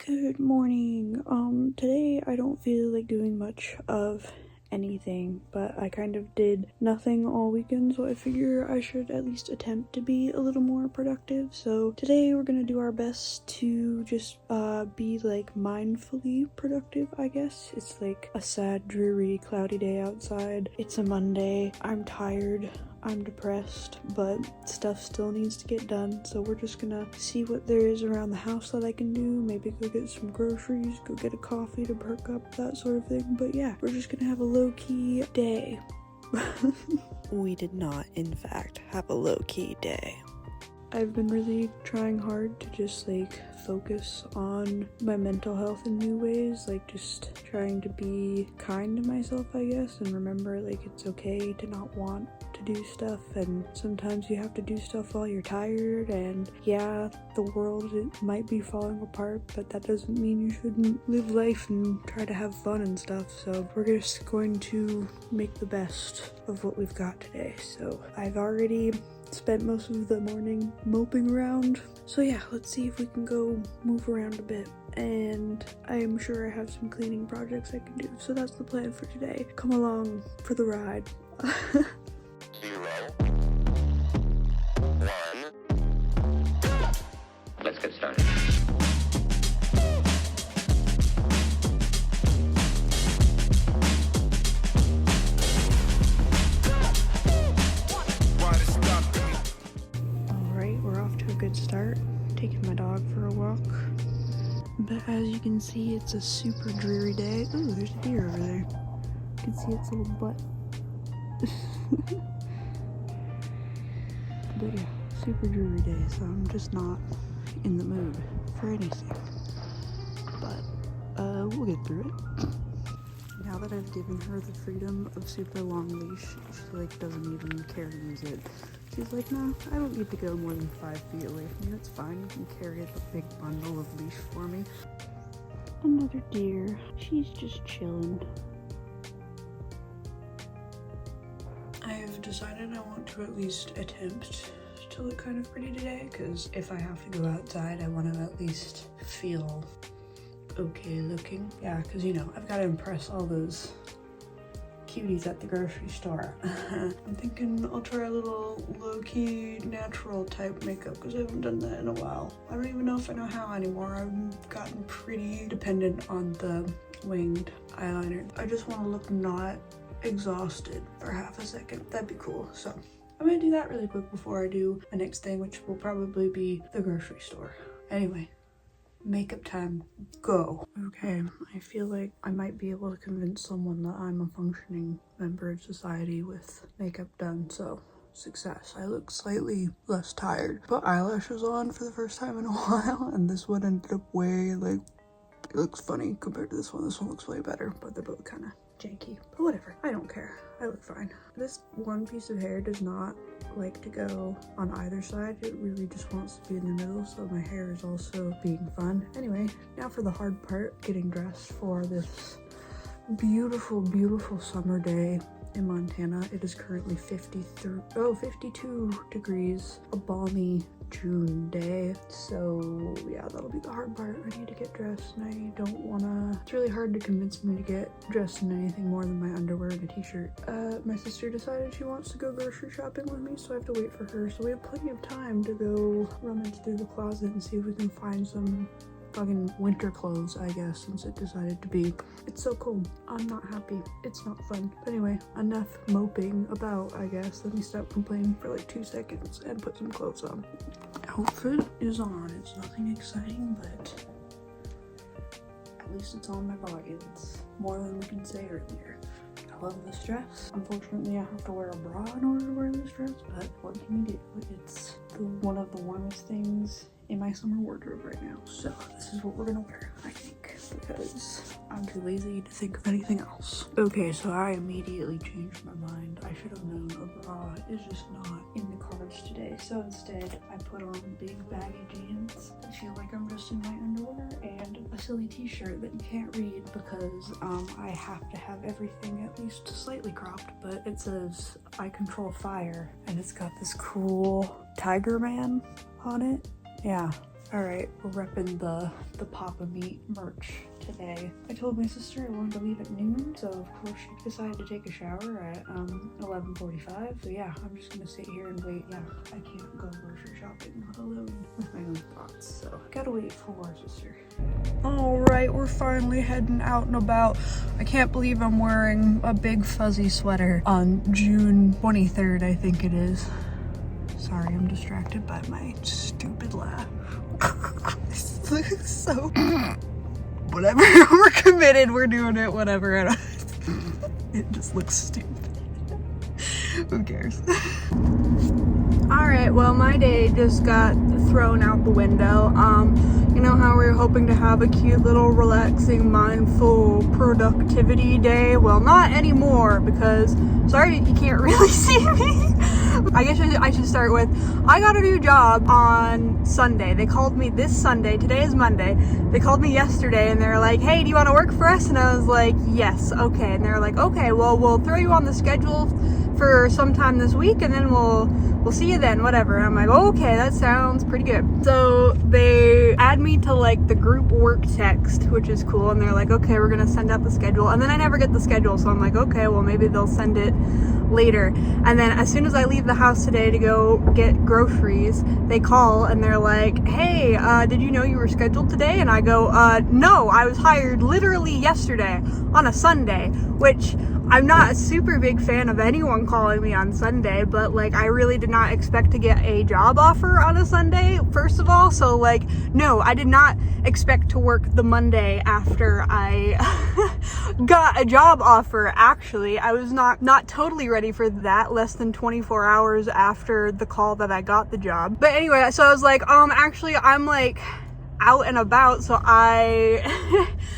Good morning. Today I don't feel like doing much of anything, but I kind of did nothing all weekend, so I figure I should at least attempt to be a little more productive. So today we're gonna do our best to just be like mindfully productive, I guess. It's like a sad, dreary, cloudy day outside. It's a Monday. I'm tired. I'm depressed, but stuff still needs to get done, so we're just gonna see what there is around the house that I can do. Maybe go get some groceries, go get a coffee to perk up, that sort of thing. But yeah, we're just gonna have a low-key day. We did not, in fact, have a low-key day. I've been really trying hard to just like focus on my mental health in new ways, like just trying to be kind to myself, I guess, and remember like it's okay to not want to do stuff, and sometimes you have to do stuff while you're tired, and yeah, the world, it might be falling apart, but that doesn't mean you shouldn't live life and try to have fun and stuff. So we're just going to make the best of what we've got today. So I've already spent most of the morning moping around, so yeah, let's see if we can go move around a bit, and I'm sure I have some cleaning projects I can do, so that's the plan for today. Come along for the ride. 0, 1. Let's get started. Alright, we're off to a good start. Taking my dog for a walk. But as you can see, it's a super dreary day. Ooh, there's a deer over there. You can see its little butt. But yeah, super dreary day, so I'm just not in the mood for anything. But we'll get through it. Now that I've given her the freedom of super long leash, she like doesn't even care to use it. She's like, no, I don't need to go more than 5 feet away from you. It's fine. You can carry the big bundle of leash for me. Another deer. She's just chilling. I've decided I want to at least attempt to look kind of pretty today, because if I have to go outside, I want to at least feel okay looking. Yeah, because you know, I've got to impress all those cuties at the grocery store. I'm thinking I'll try a little low-key natural type makeup, because I haven't done that in a while. I don't even know if I know how anymore. I've gotten pretty dependent on the winged eyeliner. I just want to look not exhausted for half a second. That'd be cool. So I'm gonna do that really quick before I do the next thing, which will probably be the grocery store. Anyway, makeup time, go. Okay, I feel like I might be able to convince someone that I'm a functioning member of society with makeup done, so success. I look slightly less tired. Put eyelashes on for the first time in a while, and this one ended up way like, it looks funny compared to this one. This one looks way better, but they're both kind of janky. But whatever, I don't care. I look fine. This one piece of hair does not like to go on either side. It really just wants to be in the middle, so my hair is also being fun. Anyway, now for the hard part, getting dressed for this beautiful, beautiful summer day in Montana. It is currently 52 degrees, a balmy June day. So yeah, that'll be the hard part. I need to get dressed, and I don't wanna, it's really hard to convince me to get dressed in anything more than my underwear and a t-shirt. My sister decided she wants to go grocery shopping with me, so I have to wait for her. So we have plenty of time to go rummage through the closet and see if we can find some fucking winter clothes, I guess, since it decided to be. It's so cold. I'm not happy. It's not fun. But anyway, enough moping about, I guess. Let me stop complaining for like 2 seconds and put some clothes on. Outfit is on. It's nothing exciting, but at least it's on my body. That's more than we can say earlier. I love this dress. Unfortunately, I have to wear a bra in order to wear this dress, but what can you do? It's one of the warmest things in my summer wardrobe right now. So this is what we're gonna wear, I think, because I'm too lazy to think of anything else. Okay, so I immediately changed my mind. I should have known a bra is just not in the cards today. So instead, I put on big baggy jeans. I feel like I'm just in my underwear and a silly t-shirt that you can't read because I have to have everything at least slightly cropped, but it says I control fire, and it's got this cool tiger man on it. Yeah, Alright, we're repping the Papa Meat merch today. I told my sister I wanted to leave at noon, so of course she decided to take a shower at 11:45. So yeah, I'm just gonna sit here and wait. Yeah, I can't go grocery shopping alone with my own thoughts, so gotta wait for our sister. Alright, we're finally heading out and about. I can't believe I'm wearing a big fuzzy sweater on June 23rd, I think it is. Sorry, I'm distracted by my stupid laugh. So, whatever, we're committed, we're doing it, whatever. It just looks stupid. Who cares? Alright, well, my day just got thrown out the window. You know how we were hoping to have a cute little relaxing, mindful productivity day? Well, not anymore, because, sorry you can't really see me. I guess I should start with, I got a new job on Sunday. They called me this Sunday. Today is Monday. They called me yesterday and they're like, hey, do you want to work for us? And I was like, yes, okay. And they're like, okay, well, we'll throw you on the schedule for sometime this week and then we'll see you then, whatever. And I'm like, okay, that sounds pretty good. So they add me to like the group work text, which is cool. And they're like, okay, we're going to send out the schedule. And then I never get the schedule. So I'm like, okay, well, maybe they'll send it later. And then as soon as I leave the house today to go get groceries, they call and they're like, hey, did you know you were scheduled today? And I go, no, I was hired literally yesterday on a Sunday, which I'm not a super big fan of anyone calling me on Sunday, but like I really did not expect to get a job offer on a Sunday, first of all. So like, no, I did not expect to work the Monday after I got a job offer. Actually, I was not totally ready for that less than 24 hours after the call that I got the job. But anyway, so I was like, actually I'm like out and about, so I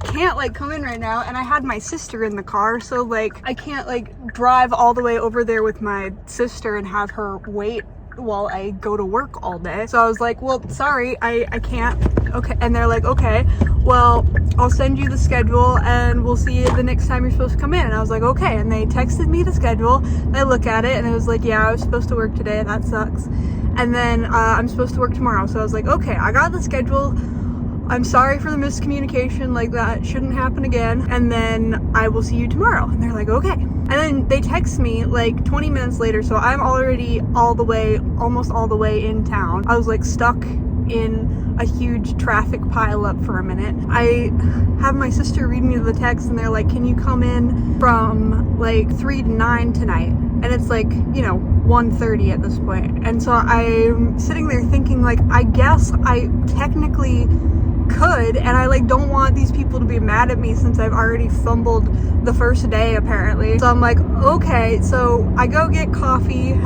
can't like come in right now, and I had my sister in the car, so like I can't like drive all the way over there with my sister and have her wait while I go to work all day. So I was like, well, sorry, I can't. Okay. And they're like, okay, well, I'll send you the schedule and we'll see you the next time you're supposed to come in. And I was like, okay. And they texted me the schedule. I look at it and it was like, yeah, I was supposed to work today. That sucks. And then I'm supposed to work tomorrow. So I was like, okay, I got the schedule. I'm sorry for the miscommunication, like that shouldn't happen again, and then I will see you tomorrow. And they're like, okay. And then they text me like 20 minutes later, so I'm already almost all the way in town. I was like stuck in a huge traffic pileup for a minute. I have my sister read me the text and they're like, can you come in from like 3 to 9 tonight? And it's like, you know, 1:30 at this point. And so I'm sitting there thinking like, I guess I technically could, and I like don't want these people to be mad at me since I've already fumbled the first day apparently. So I'm like, okay. So I go get coffee.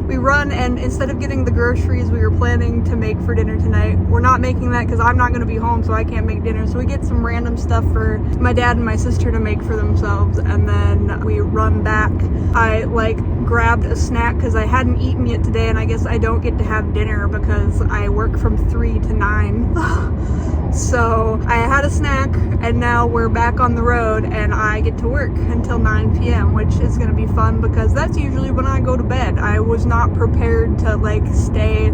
We run, and instead of getting the groceries we were planning to make for dinner tonight, we're not making that because I'm not going to be home, so I can't make dinner. So we get some random stuff for my dad and my sister to make for themselves, and then we run back. I like grabbed a snack because I hadn't eaten yet today, and I guess I don't get to have dinner because I work from 3 to 9. So I had a snack, and now we're back on the road, and I get to work until 9 p.m., which is going to be fun because that's usually when I go to bed. I was not prepared to like stay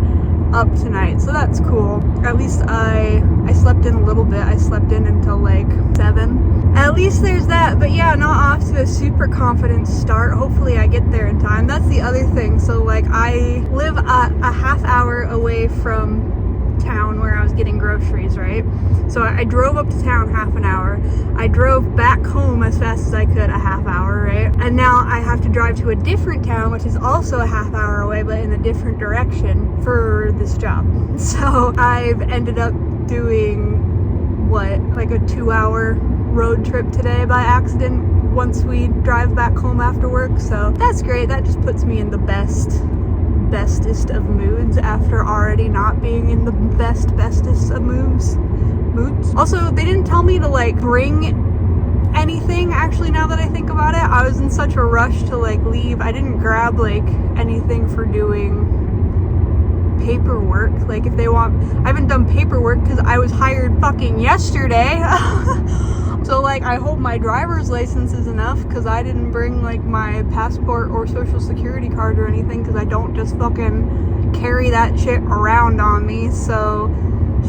up tonight, so that's cool. At least I slept in a little bit. I slept in until like 7. At least there's that. But yeah, not off to a super confident start. Hopefully I get there in time. That's the other thing. So like I live a half hour away from town where I was getting groceries, right? So I drove up to town half an hour. I drove back home as fast as I could a half hour, right? And now I have to drive to a different town, which is also a half hour away, but in a different direction for this job. So I've ended up doing like a 2-hour road trip today by accident once we drive back home after work. So that's great. That just puts me in the bestest of moods after already not being in the bestest of moods. Also, they didn't tell me to like bring anything. Actually, now that I think about it, I was in such a rush to like leave. I didn't grab like anything for doing paperwork. Like if they want, I haven't done paperwork because I was hired fucking yesterday. So like I hope my driver's license is enough because I didn't bring like my passport or social security card or anything because I don't just fucking carry that shit around on me, so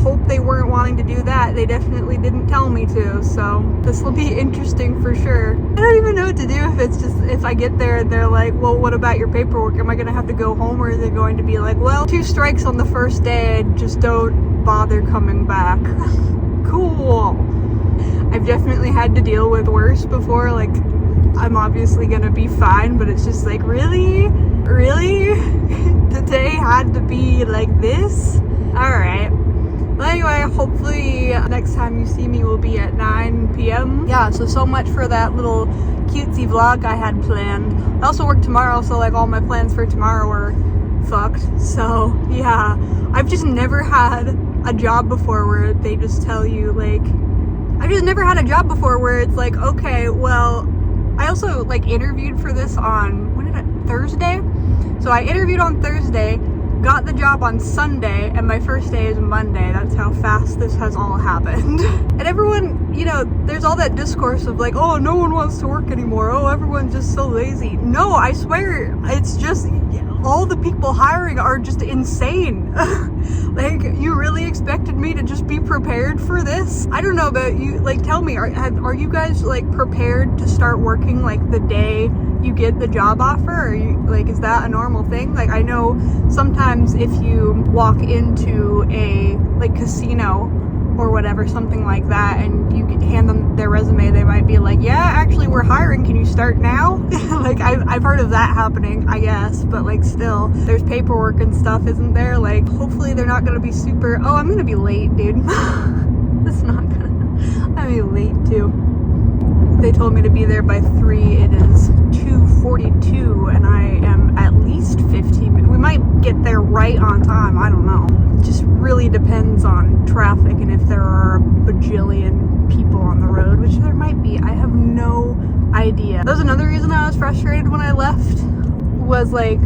hope they weren't wanting to do that. They definitely didn't tell me to, so this will be interesting for sure. I don't even know what to do if it's just, if I get there and they're like, well, what about your paperwork? Am I gonna have to go home, or is it going to be like, well, 2 strikes on the first day and just don't bother coming back? Cool. I've definitely had to deal with worse before, like I'm obviously gonna be fine, but it's just like, really? Today had to be like this? Alright. Well, anyway, hopefully next time you see me will be at 9 p.m. Yeah, so much for that little cutesy vlog I had planned. I also work tomorrow, so like all my plans for tomorrow are fucked. So yeah, I've just never had a job before where they just tell you like, I've just never had a job before where it's like, okay, well, I also like interviewed for this on, Thursday? So I interviewed on Thursday, got the job on Sunday, and my first day is Monday. That's how fast this has all happened. And everyone, you know, there's all that discourse of like, oh, no one wants to work anymore. Oh, everyone's just so lazy. No, I swear, it's just, all the people hiring are just insane. Like, you really expected me to just be prepared for this? I don't know about you. Like, tell me, are you guys like prepared to start working like the day you get the job offer? Or you, like, is that a normal thing? Like, I know sometimes if you walk into a like casino or whatever, something like that, and you could hand them their resume, they might be like, yeah, actually we're hiring, can you start now? Like, I've heard of that happening, I guess, but like still, there's paperwork and stuff, isn't there? Like, hopefully they're not gonna be super, oh, I'm gonna be late, dude. It's not gonna, I'll be late too. They told me to be there by 3, it is 2:42, and I am at least 15 minutes. We might get there right on time, I don't know. It just really depends on traffic and if there are a bajillion people on the road, which there might be. I have no idea. That was another reason I was frustrated when I left, was like,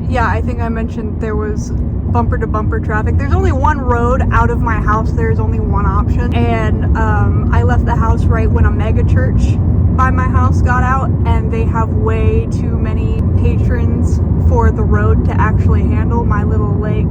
yeah, I think I mentioned there was bumper to bumper traffic. There's only one road out of my house. There's only one option. And I left the house right when a mega church by my house got out, and they have way too many patrons for the road to actually handle. My little, like,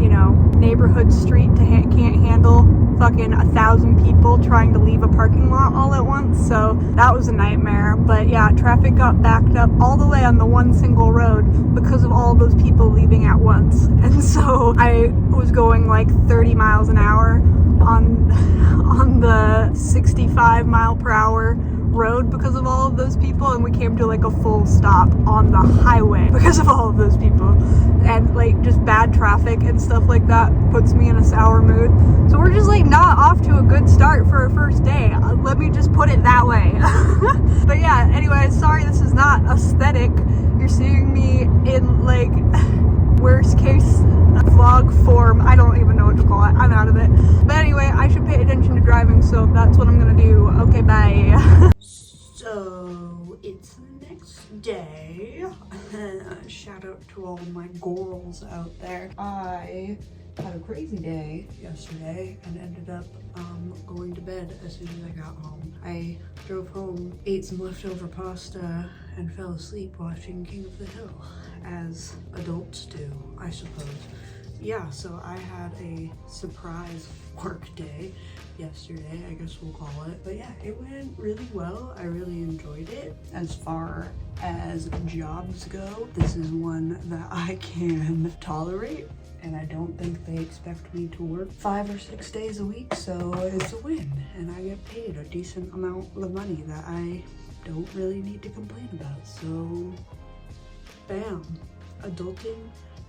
you know, neighborhood street can't handle fucking 1,000 people trying to leave a parking lot all at once. So that was a nightmare. But yeah, traffic got backed up all the way on the one single road because of all those people leaving at once. And so I was going like 30 miles an hour on the 65 mile per hour road because of all of those people, and we came to like a full stop on the highway because of all of those people. And like, just bad traffic and stuff like that puts me in a sour mood. So we're just like not off to a good start for a first day. Let me just put it that way. But yeah, anyway, sorry this is not aesthetic. You're seeing me in like worst case vlog form. I don't even know what to call it. I'm out of it. But anyway, I should pay attention to driving, so that's what I'm gonna do. Okay, bye. So it's the next day. Shout out to all my girls out there. I had a crazy day yesterday and ended up going to bed as soon as I got home. I drove home, ate some leftover pasta, and fell asleep watching King of the Hill, as adults do, I suppose. Yeah, so I had a surprise work day yesterday, I guess we'll call it. But yeah, it went really well. I really enjoyed it. As far as jobs go, this is one that I can tolerate, and I don't think they expect me to work 5 or 6 days a week, so it's a win. And I get paid a decent amount of money that I don't really need to complain about. So, bam, adulting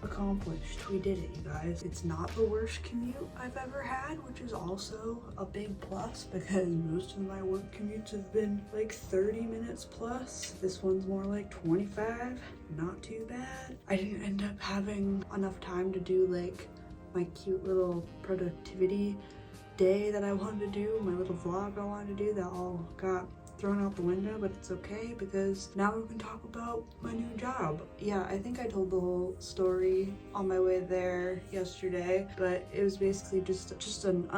accomplished. We did it, you guys. It's not the worst commute I've ever had, which is also a big plus because most of my work commutes have been like 30 minutes plus. This one's more like 25. Not too bad. I didn't end up having enough time to do like my cute little productivity day that I wanted to do, my little vlog I wanted to do, that all got thrown out the window, but it's okay because now we can talk about my new job. Yeah, I think I told the whole story on my way there yesterday, but it was basically just an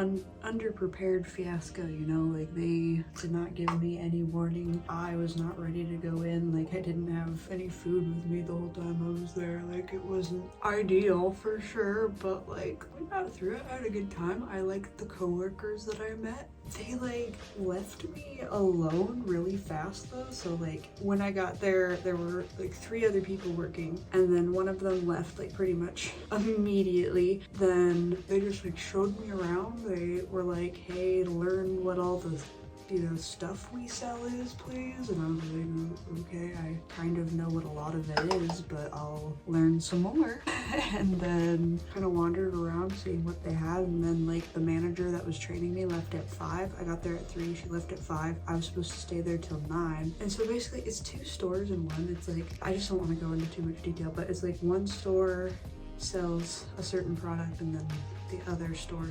underprepared fiasco, you know, like they did not give me any warning. I was not ready to go in, like I didn't have any food with me the whole time I was there. Like it wasn't ideal for sure, but like we got through it. I had a good time. I liked the coworkers that I met. They like left me alone really fast though, so like when I got there were like 3 other people working, and then one of them left like pretty much immediately. Then they just like showed me around. They were like, hey, learn what all the stuff we sell is, please. And I was like, okay, I kind of know what a lot of it is, but I'll learn some more. And then kind of wandered around seeing what they had. And then like the manager that was training me left at 5. I got there at 3, she left at 5. I was supposed to stay there till 9. And so basically it's 2 stores in one. It's like, I just don't want to go into too much detail, but it's like one store sells a certain product and then the other store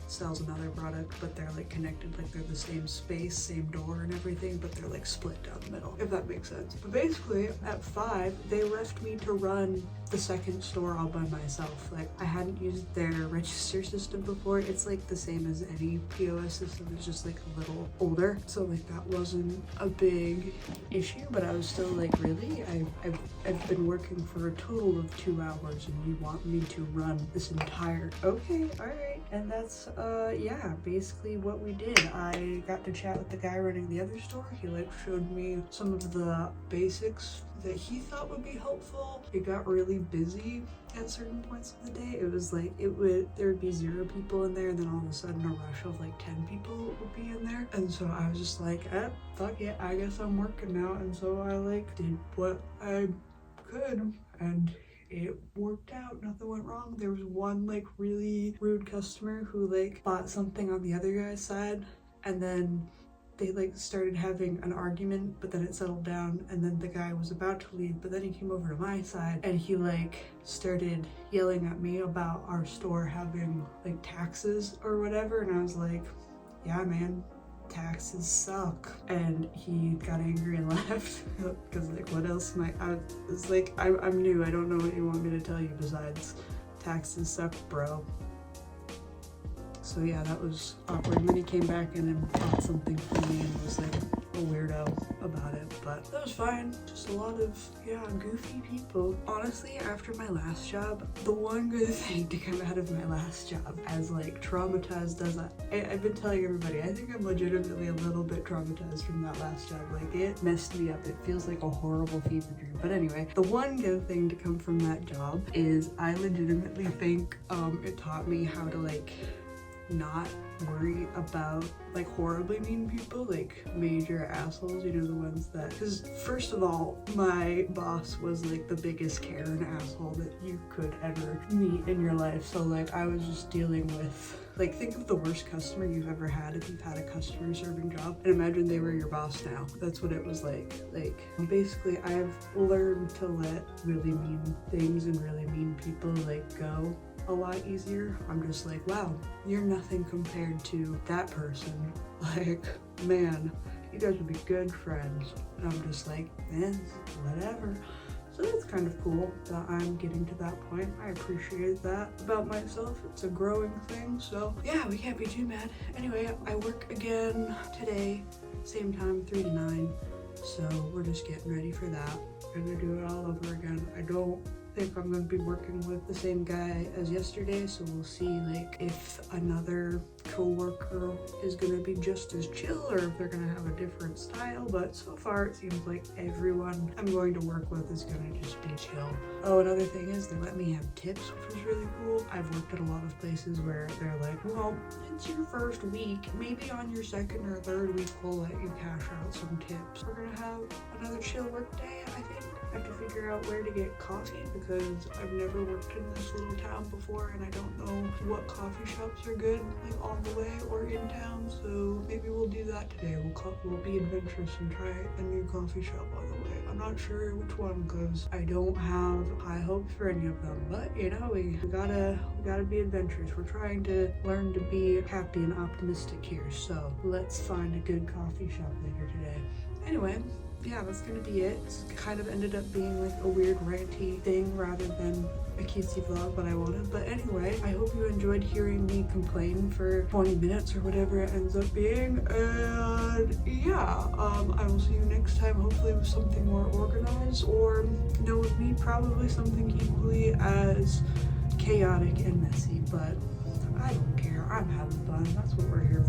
sells another product, but they're like connected, like they're the same space, same door and everything, but they're like split down the middle, if that makes sense. But basically at 5 they left me to run the second store all by myself. Like I hadn't used their register system before. It's like the same as any POS system, it's just like a little older, so like that wasn't a big issue. But I was still like, really, I've been working for a total of 2 hours and you want me to run this entire, okay, all right. And that's yeah, basically what we did. I got to chat with the guy running the other store. He like showed me some of the basics that he thought would be helpful. It got really busy at certain points of the day. It was like there would be 0 people in there, and then all of a sudden a rush of like 10 people would be in there. And so I was just like, fuck it, I guess I'm working now. And so I like did what I could, and it worked out. Nothing went wrong. There was one like really rude customer who like bought something on the other guy's side, and then they like started having an argument, but then it settled down, and then the guy was about to leave, but then he came over to my side and he like started yelling at me about our store having like taxes or whatever. And I was like, yeah man, taxes suck. And he got angry and left because like what else am it's like I'm new, I don't know what you want me to tell you besides taxes suck, bro. So yeah, that was awkward. And then he came back in and bought something for me and was like a weirdo about it, but that was fine. Just a lot of, yeah, goofy people. Honestly, after my last job, the one good thing to come out of my last job, as like traumatized as I've been telling everybody, I think I'm legitimately a little bit traumatized from that last job. Like it messed me up. It feels like a horrible fever dream. But anyway, the one good thing to come from that job is I legitimately think it taught me how to like not worry about like horribly mean people, like major assholes, you know, the ones that, because first of all, my boss was like the biggest Karen asshole that you could ever meet in your life. So like I was just dealing with, like, think of the worst customer you've ever had if you've had a customer serving job, and imagine they were your boss now. That's what it was like. Like basically I've learned to let really mean things and really mean people like go a lot easier. I'm just like, wow, you're nothing compared to that person. Like, man, you guys would be good friends. And I'm just like, man, whatever. So that's kind of cool that I'm getting to that point. I appreciate that about myself. It's a growing thing. So yeah, we can't be too mad. Anyway, I work again today, same time, 3 to 9. So we're just getting ready for that. We're gonna do it all over again. I don't think I'm going to be working with the same guy as yesterday, so we'll see like if another co-worker is going to be just as chill or if they're going to have a different style. But so far it seems like everyone I'm going to work with is going to just be chill. Oh, another thing is they let me have tips, which was really cool. I've worked at a lot of places where they're like, well, it's your first week, maybe on your second or third week we'll let you cash out some tips. We're going to have another chill work day, I think. I have to figure out where to get coffee because I've never worked in this little town before and I don't know what coffee shops are good like on the way or in town, so maybe we'll do that today. We'll be adventurous and try a new coffee shop on the way. I'm not sure which one because I don't have high hopes for any of them, but you know, we gotta be adventurous. We're trying to learn to be happy and optimistic here, so let's find a good coffee shop later today. Anyway, yeah, that's gonna be it. It's kind of ended up being like a weird ranty thing rather than a cutesy vlog, but I wanted. But anyway, I hope you enjoyed hearing me complain for 20 minutes or whatever it ends up being. And yeah, I will see you next time, hopefully with something more organized, or no, with me, probably something equally as chaotic and messy, but I don't care. I'm having fun. That's what we're here